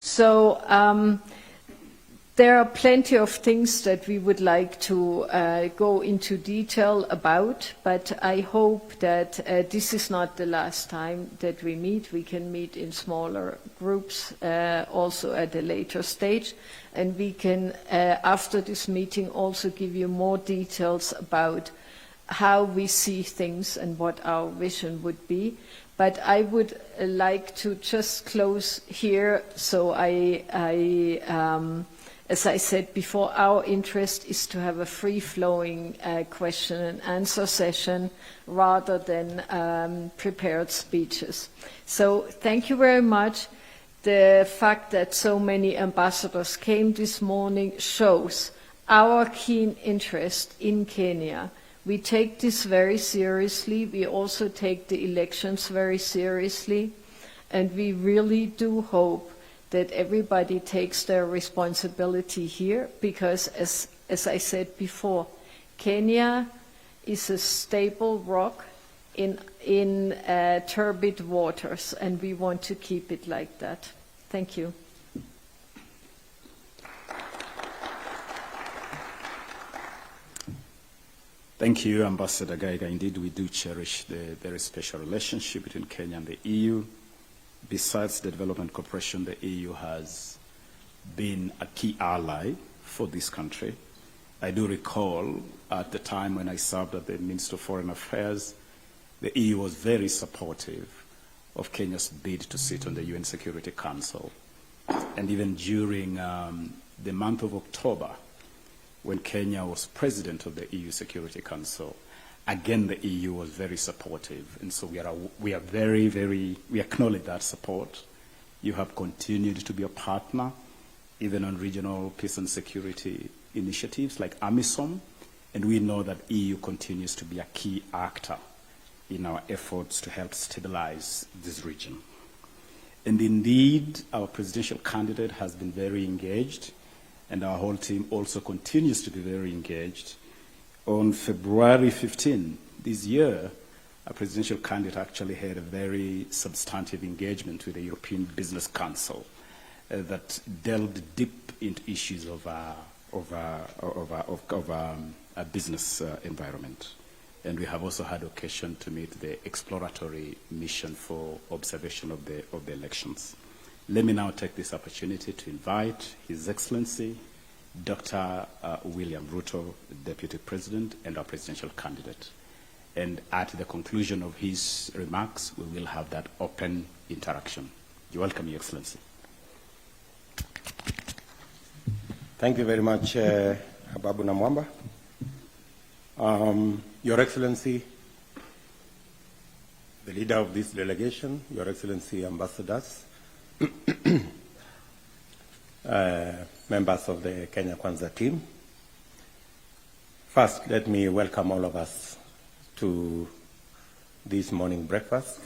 So there are plenty of things that we would like to go into detail about, but I hope that this is not the last time that we meet. We can meet in smaller groups also at a later stage, and we can, after this meeting, also give you more details about how we see things and what our vision would be. But I would like to just close here. So as I said before, our interest is to have a free-flowing question and answer session rather than prepared speeches. So thank you very much. The fact that so many ambassadors came this morning shows our keen interest in Kenya. We take this very seriously. We also take the elections very seriously. And we really do hope that everybody takes their responsibility here, because as I said before, Kenya is a stable rock in turbid waters, and we want to keep it like that. Thank you. Thank you, Ambassador Geiger. Indeed, we do cherish the very special relationship between Kenya and the EU. Besides the development cooperation, the EU has been a key ally for this country. I do recall at the time when I served as the Minister of Foreign Affairs, the EU was very supportive of Kenya's bid to sit on the UN Security Council. And even during the month of October, when Kenya was president of the EU Security Council, again, the EU was very supportive. And so we acknowledge that support. You have continued to be a partner, even on regional peace and security initiatives like AMISOM. And we know that EU continues to be a key actor in our efforts to help stabilize this region. And indeed, our presidential candidate has been very engaged, and our whole team also continues to be very engaged. On February 15 this year, our presidential candidate actually had a very substantive engagement with the European Business Council that delved deep into issues of a business environment. And we have also had occasion to meet the exploratory mission for observation of the elections. Let me now take this opportunity to invite His Excellency, Dr. William Ruto, Deputy President and our presidential candidate. And at the conclusion of his remarks, we will have that open interaction. You're welcome, Your Excellency. Thank you very much, Ababu Namwamba. Your Excellency, the leader of this delegation, Your Excellency, ambassadors, members of the Kenya Kwanza team. First, let me welcome all of us to this morning breakfast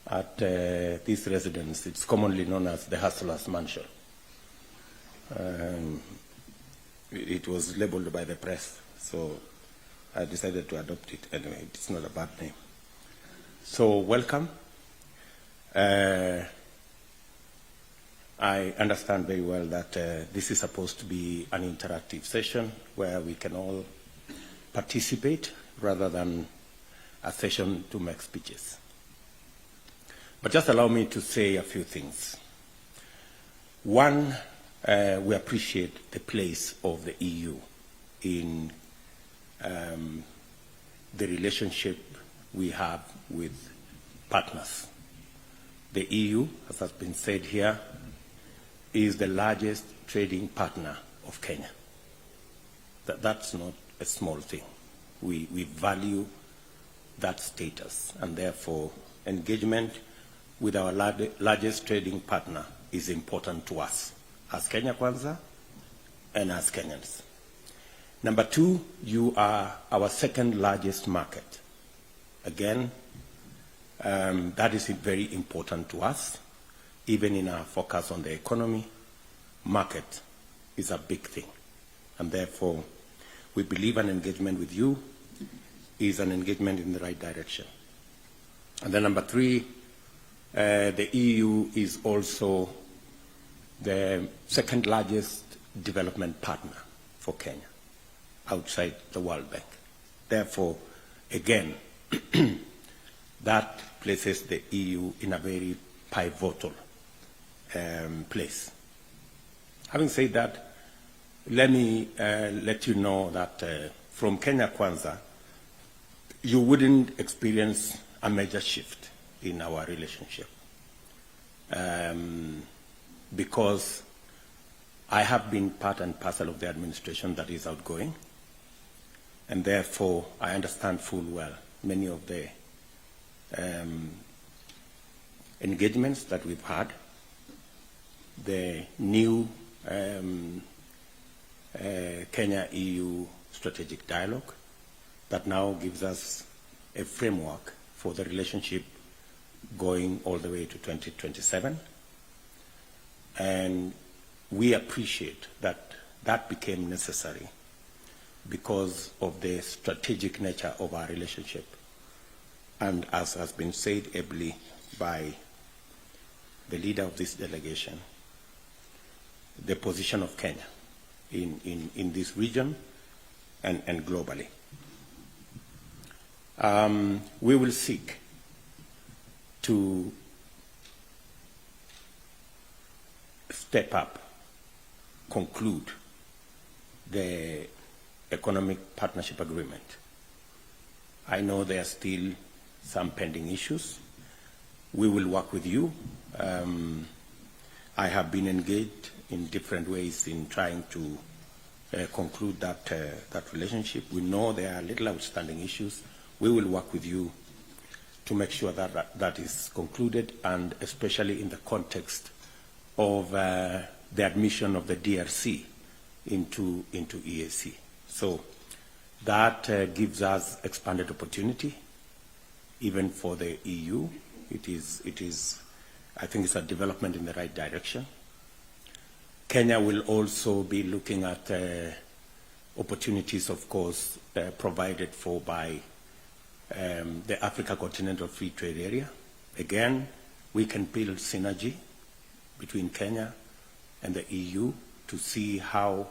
at this residence. It's commonly known as the Hustler's Mansion. It was labeled by the press, so I decided to adopt it. Anyway, it's not a bad name. So, welcome. I understand very well that this is supposed to be an interactive session where we can all participate rather than a session to make speeches. But just allow me to say a few things. One, we appreciate the place of the EU in the relationship we have with partners. The EU, as has been said here, is the largest trading partner of Kenya. That's not a small thing. We value that status, and therefore engagement with our largest trading partner is important to us as Kenya Kwanza and as Kenyans. Number two, you are our second largest market. Again, that is very important to us. Even in our focus on the economy, market is a big thing. And therefore, we believe an engagement with you is an engagement in the right direction. And then number three, the EU is also the second largest development partner for Kenya outside the World Bank. Therefore, again, that places the EU in a very pivotal place. Having said that, let me let you know that from Kenya Kwanza, you wouldn't experience a major shift in our relationship. Because I have been part and parcel of the administration that is outgoing, and therefore I understand full well many of the engagements that we've had, the new Kenya-EU strategic dialogue that now gives us a framework for the relationship going all the way to 2027. And we appreciate that that became necessary because of the strategic nature of our relationship. And as has been said ably by the leader of this delegation, the position of Kenya in this region and globally. We will seek to step up, conclude the economic partnership agreement. I know there are still some pending issues. We will work with you. I have been engaged in different ways in trying to conclude that relationship. We know there are little outstanding issues. We will work with you to make sure that that is concluded, and especially in the context of the admission of the DRC into EAC. So that gives us expanded opportunity, even for the EU. It is, I think it's a development in the right direction. Kenya will also be looking at opportunities, of course, provided for by the Africa Continental Free Trade Area. Again, we can build synergy between Kenya and the EU to see how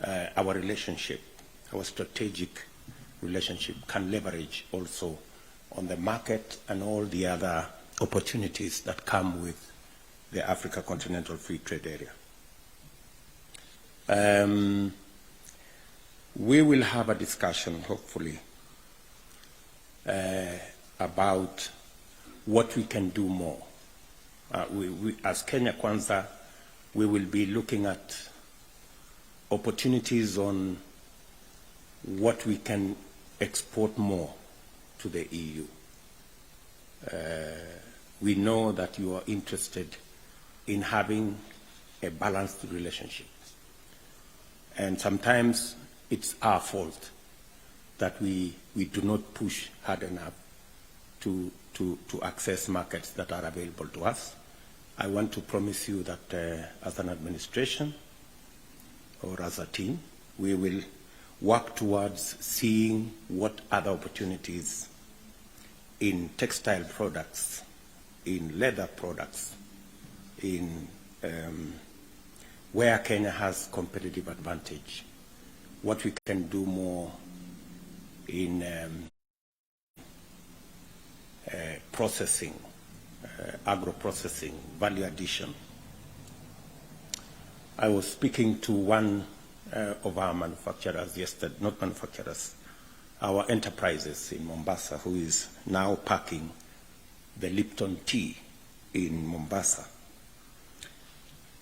our relationship, our strategic relationship, can leverage also on the market and all the other opportunities that come with the Africa Continental Free Trade Area. We will have a discussion, hopefully, about what we can do more. As Kenya Kwanza, we will be looking at opportunities on what we can export more to the EU. We know that you are interested in having a balanced relationship. And sometimes it's our fault that we do not push hard enough to access markets that are available to us. I want to promise you that as an administration or as a team, we will work towards seeing what other opportunities in textile products, in leather products, in where Kenya has competitive advantage, what we can do more in processing, agro-processing, value addition. I was speaking to one of our manufacturers yesterday, not manufacturers, our enterprises in Mombasa, who is now packing the Lipton tea in Mombasa.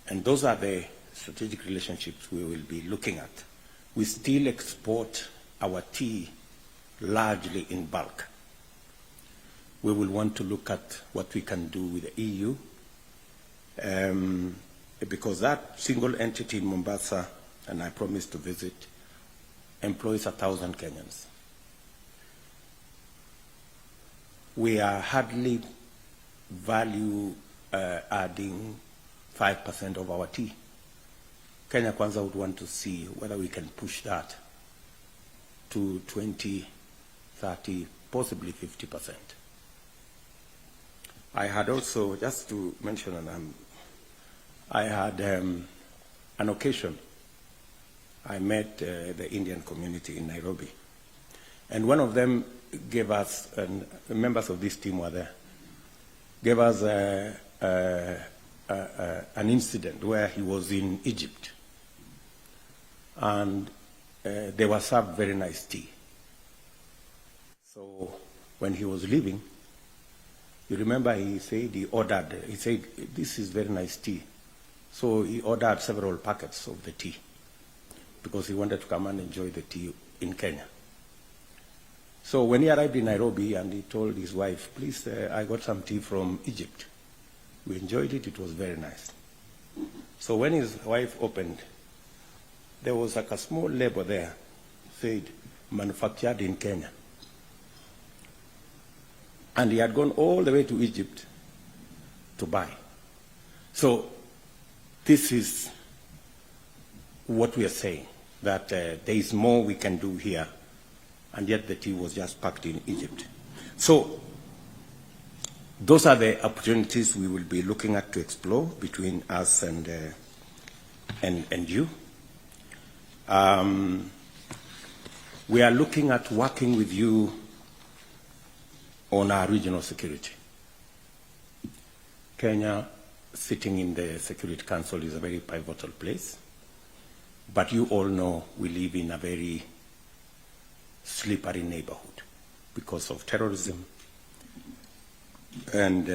And those are the strategic relationships we will be looking at. We still export our tea largely in bulk. We will want to look at what we can do with the EU, because that single entity in Mombasa, and I promised to visit, employs 1,000 Kenyans. We are hardly value adding 5% of our tea. Kenya Kwanza would want to see whether we can push that to 20, 30, possibly 50%. I had also, just to mention, and I had an occasion. I met the Indian community in Nairobi. And one of them gave us, and the members of this team were there, gave us an incident where he was in Egypt. And they were served very nice tea. So when he was leaving, you remember he said, this is very nice tea. So he ordered several packets of the tea because he wanted to come and enjoy the tea in Kenya. So when he arrived in Nairobi and he told his wife, please, I got some tea from Egypt. We enjoyed it, it was very nice. So when his wife opened, there was like a small label there, said, manufactured in Kenya. And he had gone all the way to Egypt to buy. So this is what we are saying, that there is more we can do here, and yet the tea was just packed in Egypt. So those are the opportunities we will be looking at to explore between us and you. We are looking at working with you on our regional security. Kenya, sitting in the Security Council, is a very pivotal place. But you all know we live in a very slippery neighborhood because of terrorism and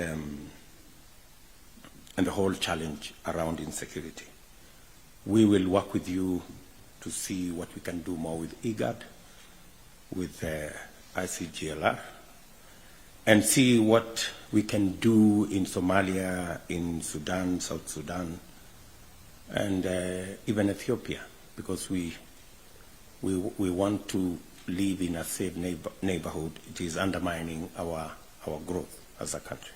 the whole challenge around insecurity. We will work with you to see what we can do more with IGAD, with ICGLR, and see what we can do in Somalia, in Sudan, South Sudan, and even Ethiopia, because we want to live in a safe neighborhood. It is undermining our growth as a country.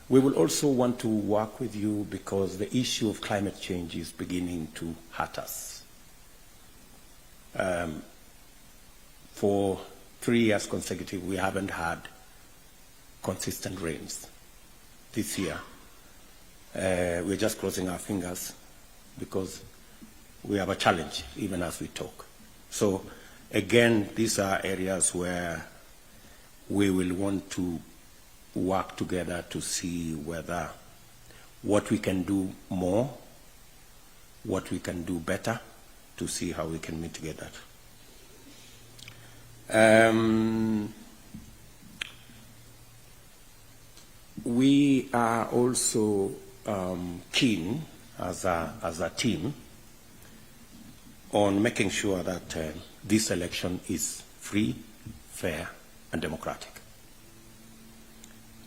We will also want to work with you because the issue of climate change is beginning to hurt us. For 3 years consecutive, we haven't had consistent rains. This year, we're just crossing our fingers because we have a challenge even as we talk. So again, these are areas where we will want to work together to see whether what we can do more, what we can do better, to see how we can mitigate that. We are also keen as a team on making sure that this election is free, fair, and democratic.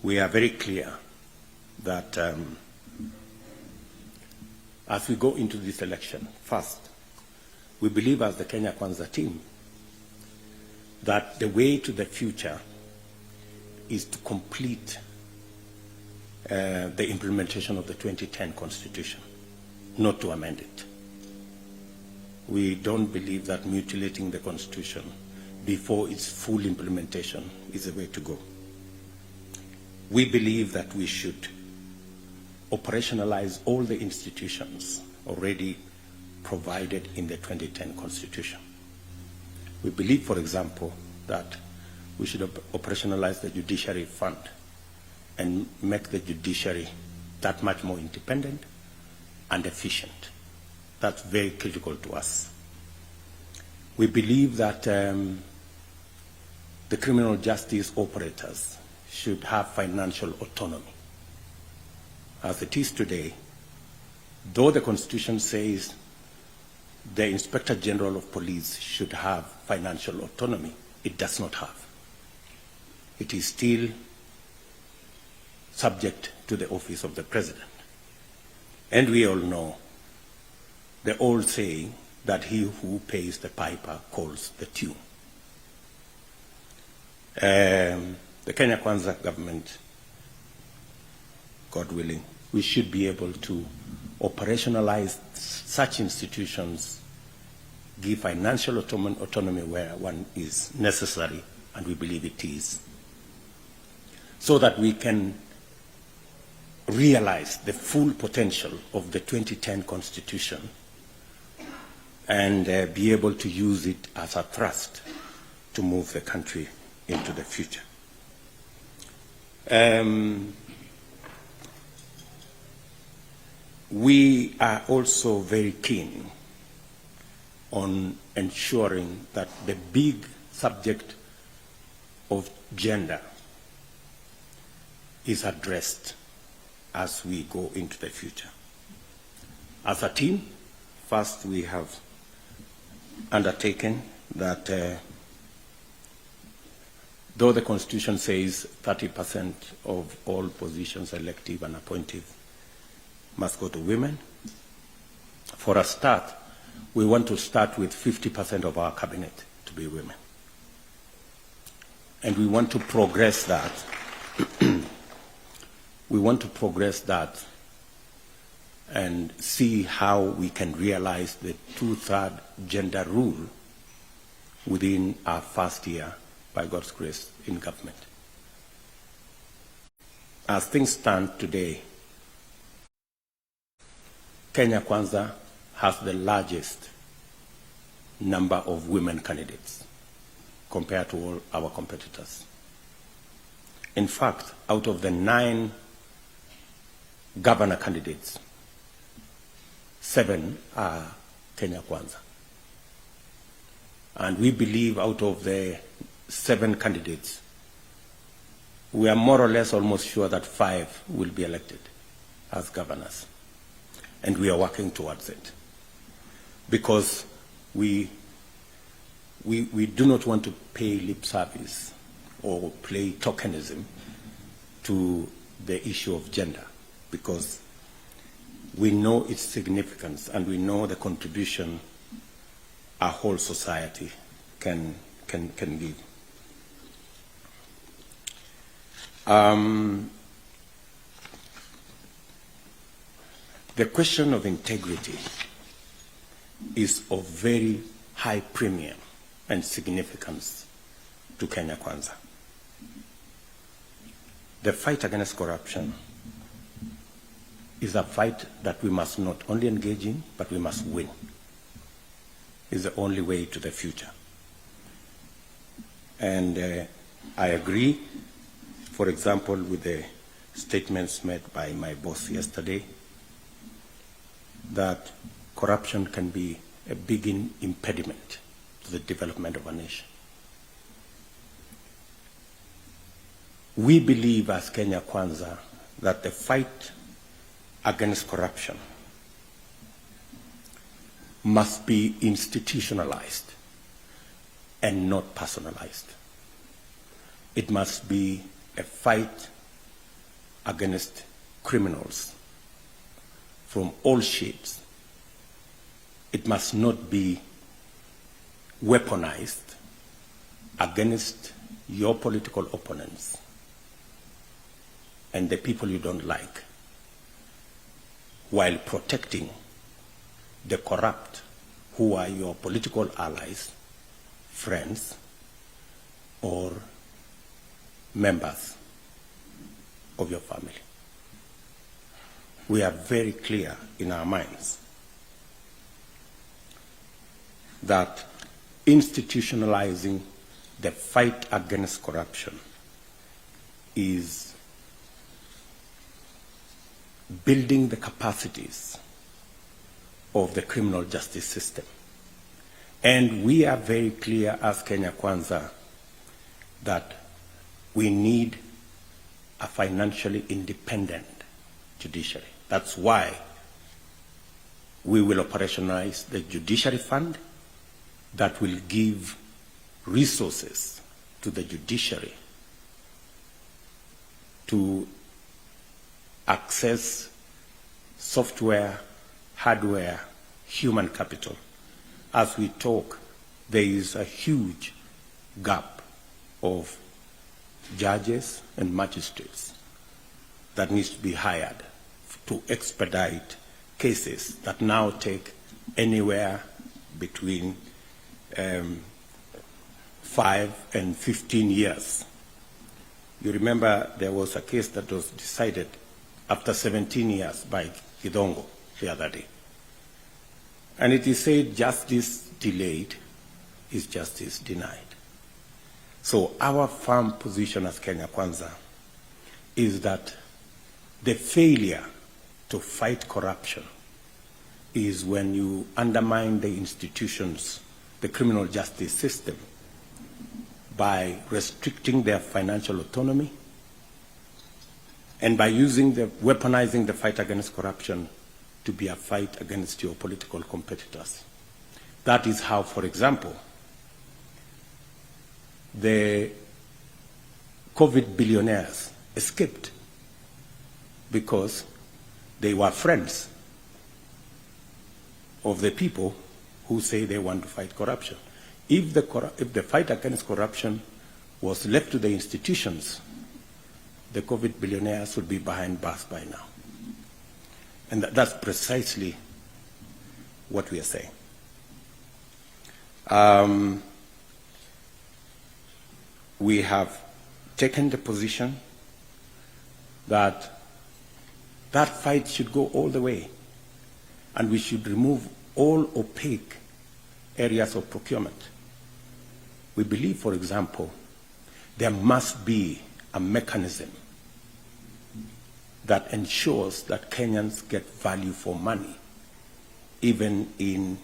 We are very clear that as we go into this election, first, we believe as the Kenya Kwanza team that the way to the future is to complete the implementation of the 2010 Constitution, not to amend it. We don't believe that mutilating the Constitution before its full implementation is the way to go. We believe that we should operationalize all the institutions already provided in the 2010 Constitution. We believe, for example, that we should operationalize the judiciary fund and make the judiciary that much more independent and efficient. That's very critical to us. We believe that the criminal justice operators should have financial autonomy. As it is today, though the Constitution says the Inspector General of Police should have financial autonomy, it does not have. It is still subject to the office of the President. And we all know the old saying that he who pays the piper calls the tune. The Kenya Kwanza government, God willing, we should be able to operationalize such institutions, give financial autonomy where one is necessary, and we believe it is, so that we can realize the full potential of the 2010 Constitution and be able to use it as a thrust to move the country into the future. We are also very keen on ensuring that the big subject of gender is addressed as we go into the future. As a team, first we have undertaken that though the Constitution says 30% of all positions, elective and appointive, must go to women, for a start, we want to start with 50% of our cabinet to be women. And we want to progress that. We want to progress that and see how we can realize the 2/3 gender rule within our first year, by God's grace, in government. As things stand today, Kenya Kwanza has the largest number of women candidates compared to all our competitors. In fact, out of the 9 governor candidates, 7 are Kenya Kwanza. And we believe out of the 7 candidates, we are more or less almost sure that 5 will be elected as governors. And we are working towards it. Because we do not want to pay lip service or play tokenism to the issue of gender, because we know its significance and we know the contribution our whole society can give. The question of integrity is of very high premium and significance to Kenya Kwanza. The fight against corruption is a fight that we must not only engage in, but we must win. It's the only way to the future. And I agree, for example, with the statements made by my boss yesterday, that corruption can be a big impediment to the development of a nation. We believe as Kenya Kwanza that the fight against corruption must be institutionalized and not personalized. It must be a fight against criminals from all shapes. It must not be weaponized against your political opponents and the people you don't like, while protecting the corrupt who are your political allies, friends, or members of your family. We are very clear in our minds that institutionalizing the fight against corruption is building the capacities of the criminal justice system. And we are very clear as Kenya Kwanza that we need a financially independent judiciary. That's why we will operationalize the judiciary fund that will give resources to the judiciary to access software, hardware, human capital. As we talk, there is a huge gap of judges and magistrates that needs to be hired to expedite cases that now take anywhere between 5 and 15 years. You remember there was a case that was decided after 17 years by Kidongo the other day. And it is said justice delayed is justice denied. So our firm position as Kenya Kwanza is that the failure to fight corruption is when you undermine the institutions, the criminal justice system, by restricting their financial autonomy and by weaponizing the fight against corruption to be a fight against your political competitors. That is how, for example, the COVID billionaires escaped because they were friends of the people who say they want to fight corruption. If the fight against corruption was left to the institutions, the COVID billionaires would be behind bars by now. And that's precisely what we are saying. We have taken the position that that fight should go all the way, and we should remove all opaque areas of procurement. We believe, for example, there must be a mechanism that ensures that Kenyans get value for money, even in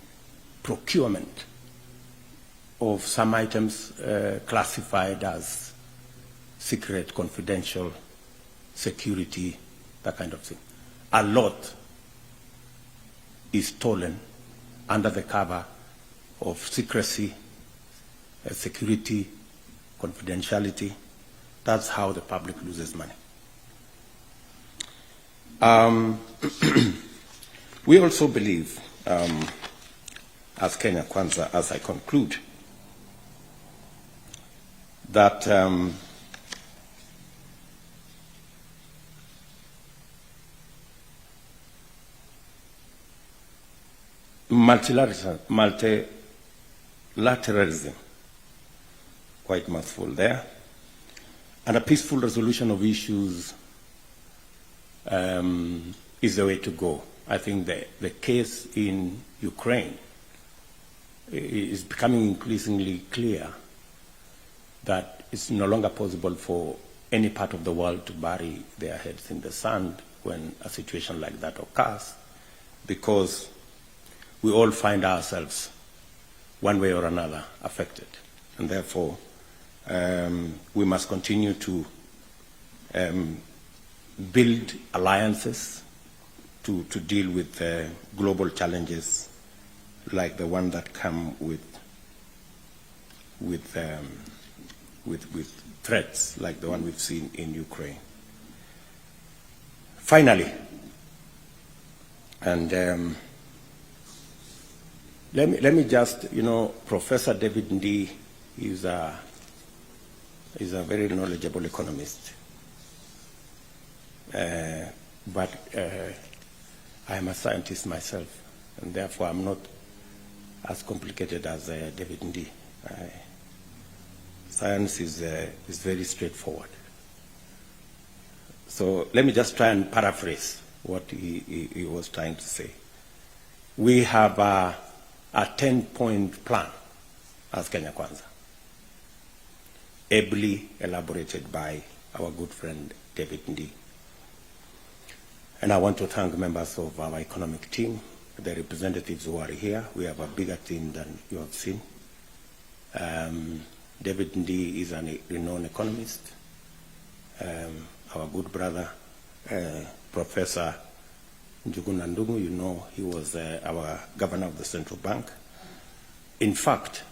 procurement of some items classified as secret, confidential, security, that kind of thing. A lot is stolen under the cover of secrecy, security, confidentiality. That's how the public loses money. We also believe, as Kenya Kwanza, as I conclude, that multilateralism, quite mouthful there, and a peaceful resolution of issues is the way to go. I think the case in Ukraine is becoming increasingly clear that it's no longer possible for any part of the world to bury their heads in the sand when a situation like that occurs, because we all find ourselves, one way or another, affected. And therefore, we must continue to build alliances to deal with global challenges like the one that come with threats like the one we've seen in Ukraine. Finally, and let me just, Professor David Ndii is a very knowledgeable economist, but I am a scientist myself, and therefore I'm not as complicated as David Ndii. Science is very straightforward. So let me just try and paraphrase what he was trying to say. We have a 10-point plan as Kenya Kwanza, ably elaborated by our good friend David Ndii. And I want to thank members of our economic team, the representatives who are here. We have a bigger team than you have seen. David Ndii is a renowned economist. Our good brother, Professor Njuguna Ndung'u, he was our governor of the central bank. In fact,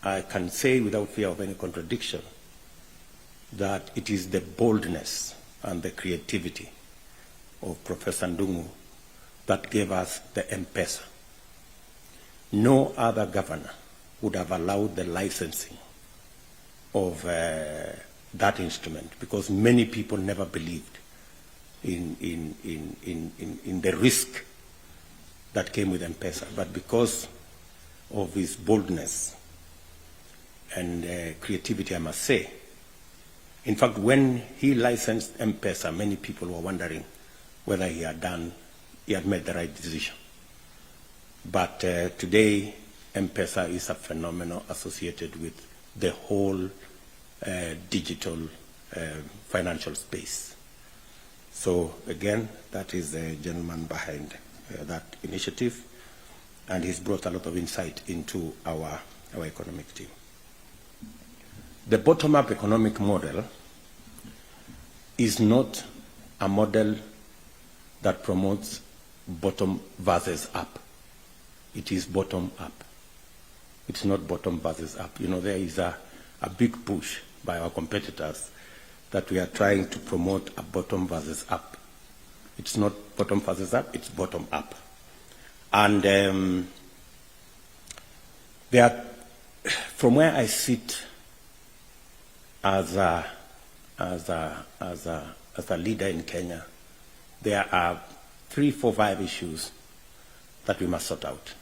I can say without fear of any contradiction that it is the boldness and the creativity of Professor Ndung'u that gave us the M-Pesa. No other governor would have allowed the licensing of that instrument, because many people never believed in the risk that came with M-Pesa. But because of his boldness and creativity, I must say, In fact, when he licensed M-Pesa, many people were wondering whether he had made the right decision. But today, M-Pesa is a phenomenon associated with the whole digital financial space. So again, that is the gentleman behind that initiative, and he's brought a lot of insight into our economic team. The bottom-up economic model is not a model that promotes bottom versus up. It is bottom up. It's not bottom versus up. You know, there is a big push by our competitors that we are trying to promote a bottom versus up. It's not bottom versus up, it's bottom up. And from where I sit as a leader in Kenya, there are 3, 4, 5 issues that we must sort out.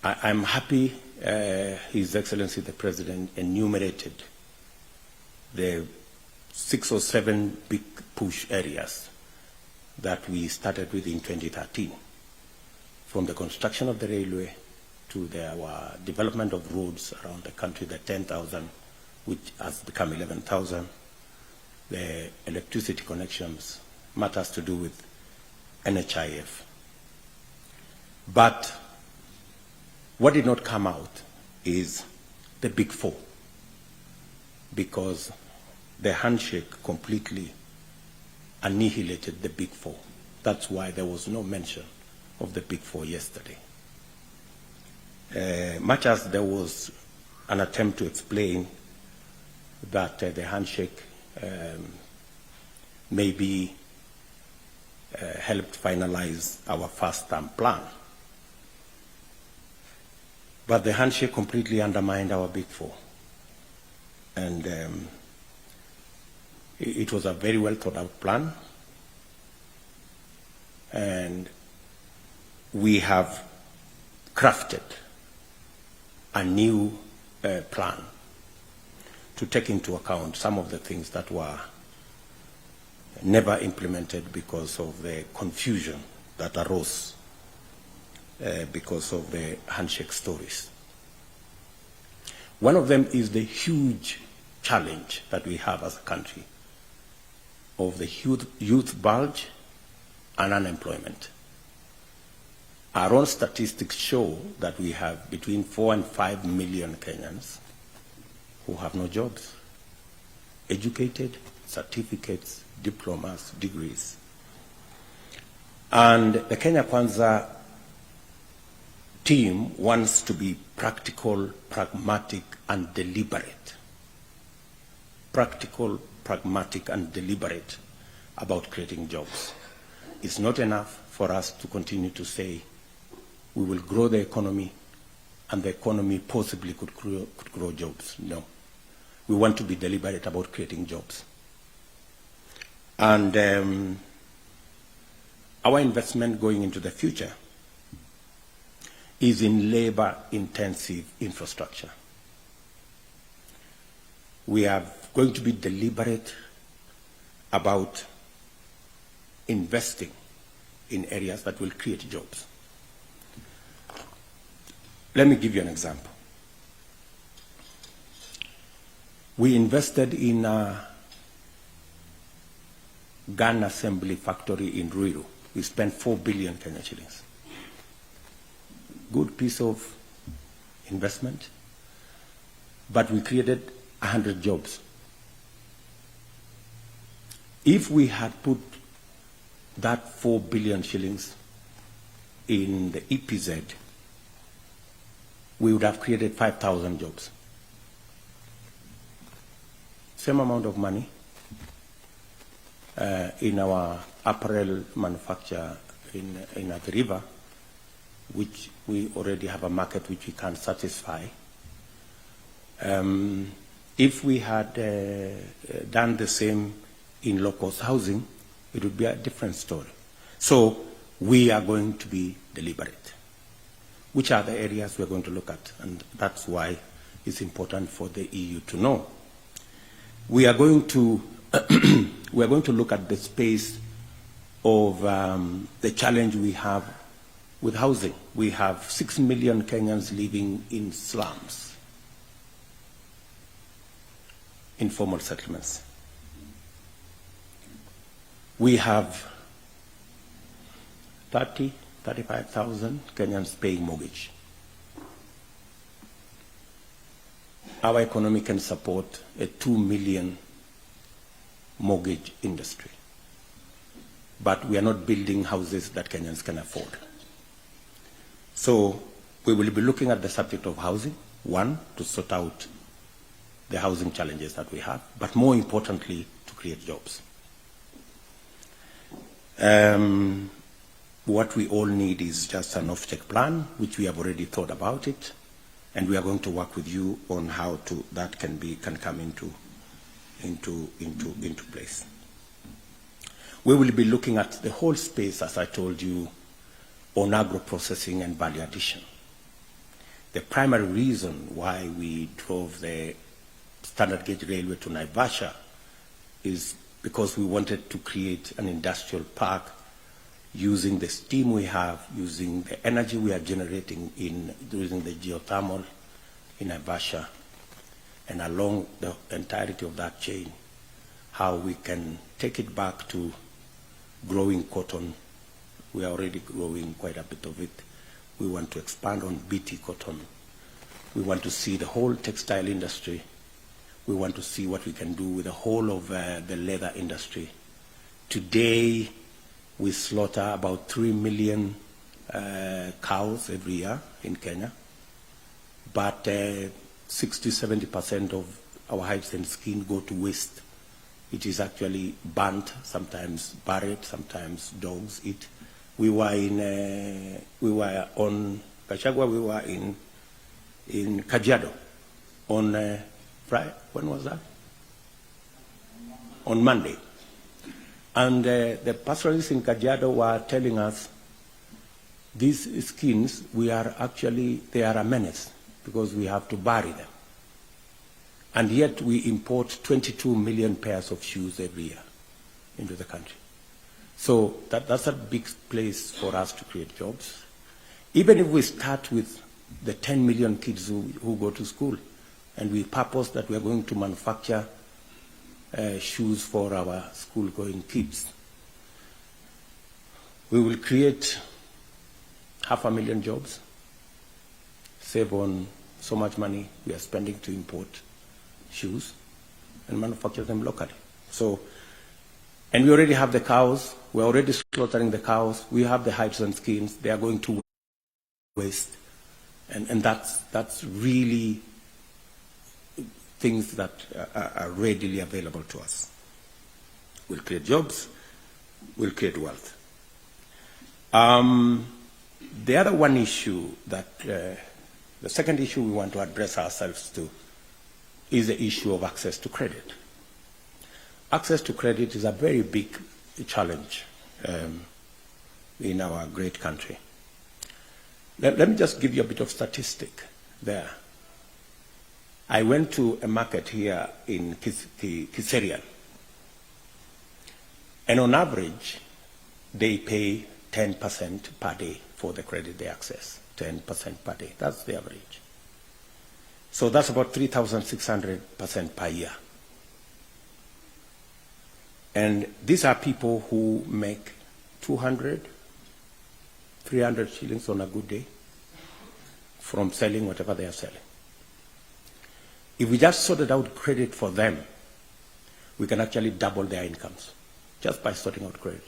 I'm happy His Excellency the President enumerated the 6 or 7 big push areas that we started with in 2013, from the construction of the railway to our development of roads around the country, the 10,000, which has become 11,000, the electricity connections, matters to do with NHIF. But what did not come out is the big 4, because the handshake completely annihilated the big 4. That's why there was no mention of the big 4 yesterday. Much as there was an attempt to explain that the handshake maybe helped finalize our first-term plan, but the handshake completely undermined our big 4. And it was a very well thought out plan. And we have crafted a new plan to take into account some of the things that were never implemented because of the confusion that arose because of the handshake stories. One of them is the huge challenge that we have as a country of the youth bulge and unemployment. Our own statistics show that we have between 4 and 5 million Kenyans who have no jobs, educated, certificates, diplomas, degrees. And the Kenya Kwanza team wants to be practical, pragmatic, and deliberate. Practical, pragmatic, and deliberate about creating jobs. It's not enough for us to continue to say we will grow the economy and the economy possibly could grow jobs. No. We want to be deliberate about creating jobs. And our investment going into the future is in labor-intensive infrastructure. We are going to be deliberate about investing in areas that will create jobs. Let me give you an example. We invested in a gun assembly factory in Ruto. We spent 4 billion Kenya shillings. Good piece of investment, but we created 100 jobs. If we had put that 4 billion shillings in the EPZ, we would have created 5,000 jobs. Same amount of money in our apparel manufacture in Athi River, which we already have a market which we can satisfy. If we had done the same in low-cost housing, it would be a different story. So we are going to be deliberate. Which are the areas we're going to look at? And that's why it's important for the EU to know We are going to we are going to look at the space of the challenge we have with housing. We have 6 million Kenyans living in slums, informal settlements. We have 35,000 Kenyans paying mortgage. Our economy can support a 2 million mortgage industry, but we are not building houses that Kenyans can afford. So we will be looking at the subject of housing, one, to sort out the housing challenges that we have, but more importantly, to create jobs. What we all need is just an off-check plan, which we have already thought about it, and we are going to work with you on how that can come into place. We will be looking at the whole space, as I told you, on agro-processing and value addition. The primary reason why we drove the standard gauge railway to Naivasha is because we wanted to create an industrial park using the steam we have, using the energy we are generating using the geothermal in Naivasha, and along the entirety of that chain, how we can take it back to growing cotton. We are already growing quite a bit of it. We want to expand on BT cotton. We want to see the whole textile industry. We want to see what we can do with the whole of the leather industry. Today, we slaughter about 3 million cows every year in Kenya, but 60–70% of our hides and skin go to waste. It is actually burnt, sometimes buried, sometimes dogs eat. We were on Gachagua, we were in Kajiado on Friday. When was that? On Monday. And the pastoralists in Kajiado were telling us these skins, they are a menace because we have to bury them. And yet we import 22 million pairs of shoes every year into the country. So that's a big place for us to create jobs. Even if we start with the 10 million kids who go to school, and we purpose that we are going to manufacture shoes for our school-going kids, we will create 500,000 jobs, save on so much money we are spending to import shoes, and manufacture them locally. So, and we already have the cows. We're already slaughtering the cows. We have the hides and skins. They are going to waste, and that's really things that are readily available to us. We'll create jobs, we'll create wealth. The other one issue the second issue we want to address ourselves to is the issue of access to credit. Access to credit is a very big challenge in our great country. Let me just give you a bit of statistic there. I went to a market here in Kiserian, and on average, they pay 10% per day for the credit they access, 10% per day. That's the average. So that's about 3,600% per year. And these are people who make 200, 300 shillings on a good day from selling whatever they are selling. If we just sorted out credit for them, we can actually double their incomes just by sorting out credit,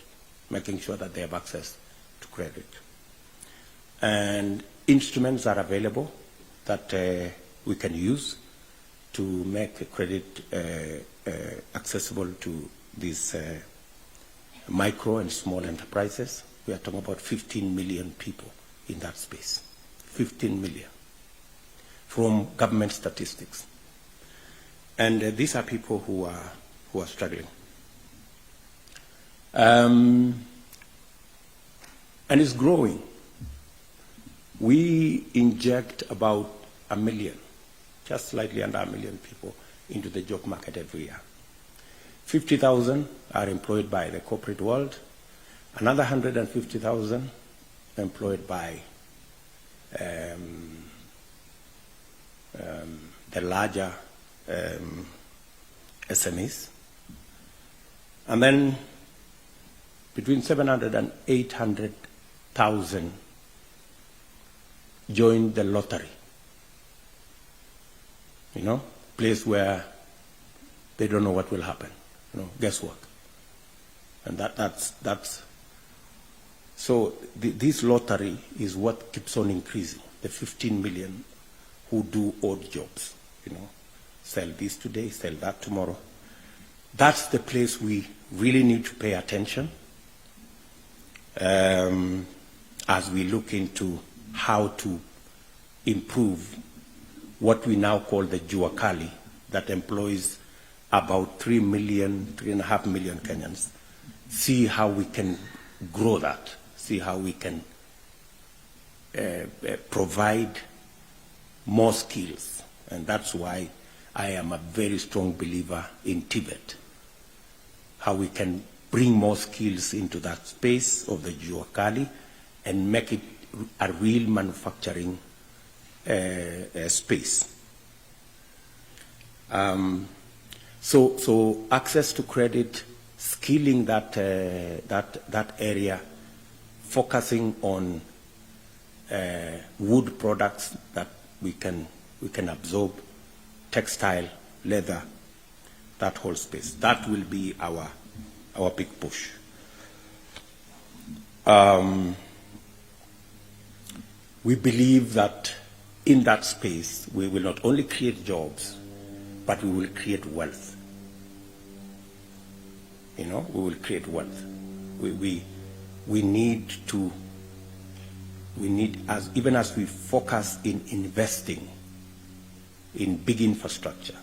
making sure that they have access to credit. And instruments are available that we can use to make credit accessible to these micro and small enterprises. We are talking about 15 million people in that space, 15 million, from government statistics. And these are people who are struggling. And it's growing. We inject about 1 million, just slightly under 1 million people into the job market every year. 50,000 are employed by the corporate world, another 150,000 employed by the larger SMEs, and then between 700 and 800,000 joined the lottery. You know, place where they don't know what will happen. You know, guesswork. And that's so this lottery is what keeps on increasing. The 15 million who do odd jobs, you know, sell this today, sell that tomorrow. That's the place we really need to pay attention as we look into how to improve what we now call the jua kali that employs about 3.5 million Kenyans. See how we can grow that, see how we can provide more skills. And that's why I am a very strong believer in Tibet, how we can bring more skills into that space of the jua kali and make it a real manufacturing space. So access to credit, skilling that area, focusing on wood products that we can absorb, textile, leather, that whole space. That will be our big push. We believe that in that space we will not only create jobs, but we will create wealth. You know, we will create wealth. We need even as we focus in investing in big infrastructure,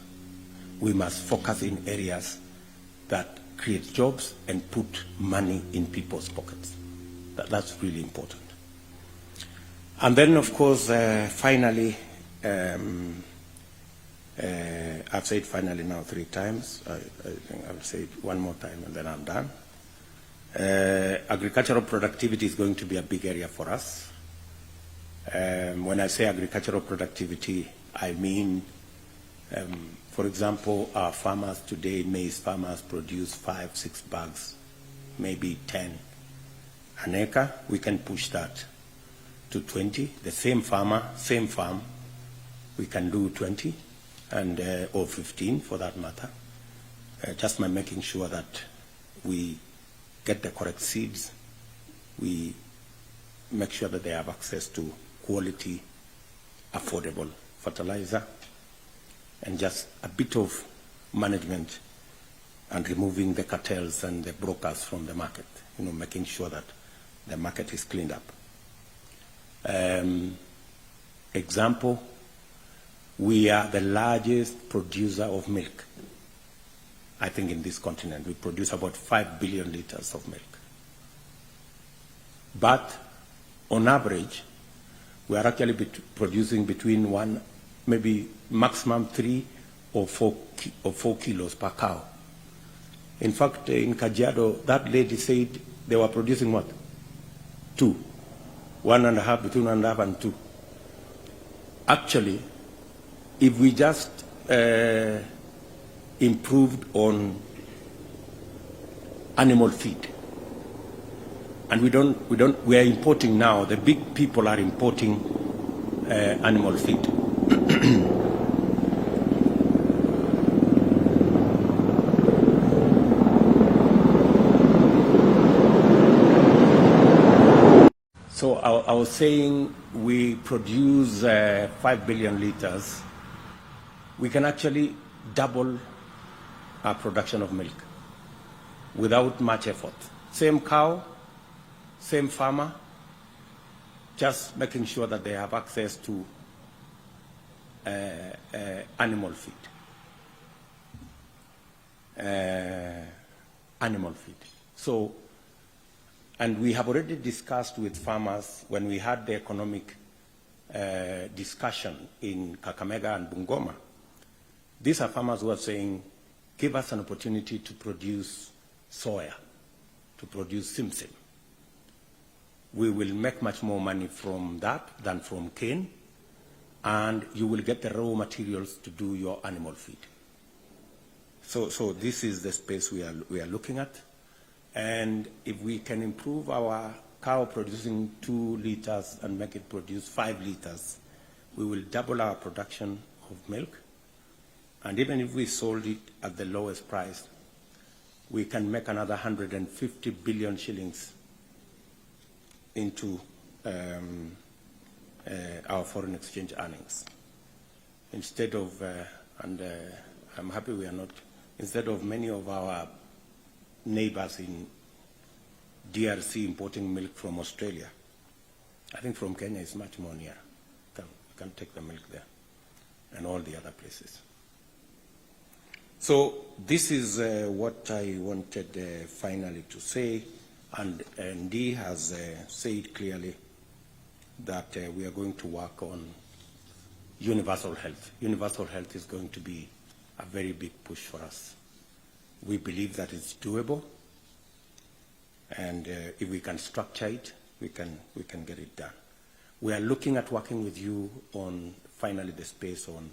we must focus in areas that create jobs and put money in people's pockets. That's really important. And then, of course, finally, I've said finally now 3 times. I think I'll say it one more time and then I'm done. Agricultural productivity is going to be a big area for us. When I say agricultural productivity, I mean, for example, our farmers today, maize farmers produce 5-6 bags, maybe 10 an acre. We can push that to 20. The same farmer, same farm, we can do 20 and or 15 for that matter. Just by making sure that we get the correct seeds, we make sure that they have access to quality, affordable fertilizer, and just a bit of management and removing the cartels and the brokers from the market, you know, making sure that the market is cleaned up. Example, we are the largest producer of milk, I think, in this continent. We produce about 5 billion liters of milk. But on average, we are actually producing between maybe maximum 3 or 4 kilos per cow. In fact, in Kajiado, that lady said they were producing what? 2. 1.5, between 1.5 and 2. Actually, if we just improved on animal feed, and we are importing now, the big people are importing animal feed. So I was saying we produce 5 billion liters. We can actually double our production of milk without much effort. Same cow, same farmer, just making sure that they have access to animal feed. So, and we have already discussed with farmers when we had the economic discussion in Kakamega and Bungoma. These are farmers who are saying give us an opportunity to produce soya, to produce simsim. We will make much more money from that than from cane, and you will get the raw materials to do your animal feed. So this is the space we are looking at. And if we can improve our cow producing 2 liters and make it produce 5 liters, we will double our production of milk. And even if we sold it at the lowest price, we can make another 150 billion shillings into our foreign exchange earnings. Instead of, I'm happy we are not, instead of many of our neighbors in DRC importing milk from Australia, I think from Kenya is much more near. You can take the milk there and all the other places. So this is what I wanted finally to say, and Dee has said clearly that we are going to work on universal health. Universal health is going to be a very big push for us. We believe that it's doable, and if we can structure it, we can get it done. We are looking at working with you on finally the space on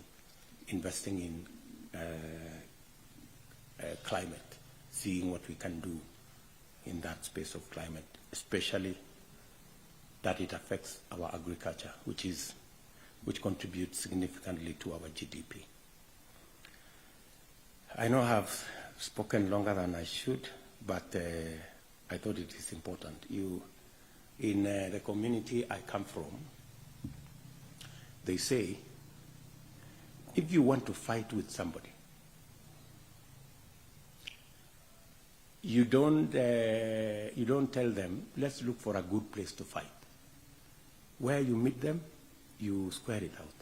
investing in climate, seeing what we can do in that space of climate, especially that it affects our agriculture, which contributes significantly to our GDP. I know I've spoken longer than I should, but I thought it is important. In the community I come from, they say, if you want to fight with somebody, you don't tell them, let's look for a good place to fight. Where you meet them, you square it out.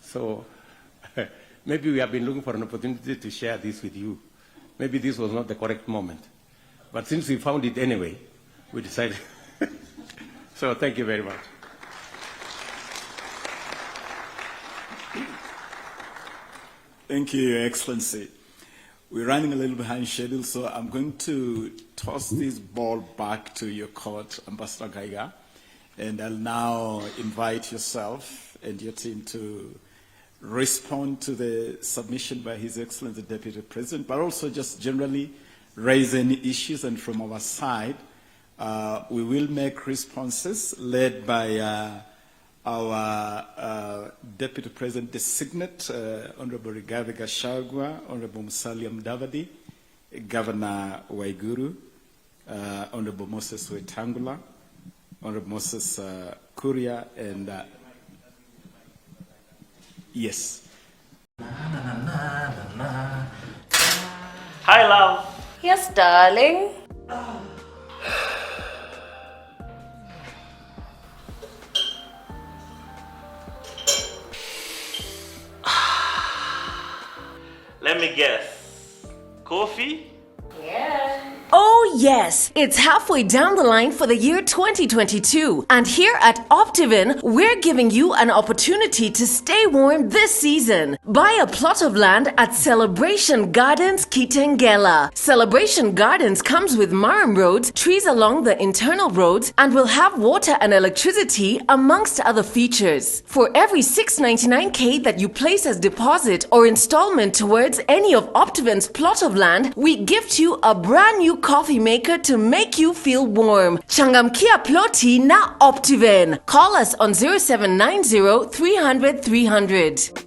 So maybe we have been looking for an opportunity to share this with you. Maybe this was not the correct moment. But since we found it anyway, we decided. So thank you very much. Thank you, Your Excellency. We're running a little behind schedule, so I'm going to toss this ball back to your court, Ambassador Geiger, and I'll now invite yourself and your team to respond to the submission by His Excellency the Deputy President, but also just generally raise any issues. And from our side, we will make responses led by our Deputy President Designate, Honorable Rigathi Gachagua, Honorable Musalia Mudavadi, Governor Waiguru, Honorable Moses Wetangula, Honorable Moses Kuria, and yes. Hi, love. Yes, darling. Let me guess. Coffee? Oh yes, it's halfway down the line for the year 2022, and here at Optivin, we're giving you an opportunity to stay warm this season. Buy a plot of land at Celebration Gardens Kitengela. Celebration Gardens comes with marram roads, trees along the internal roads, and will have water and electricity amongst other features. For every $699K that you place as deposit or installment towards any of Optivin's plot of land, we gift you a brand new coffee maker to make you feel warm. Changamkia ploti na Optivin. Call us on 0790 300 300.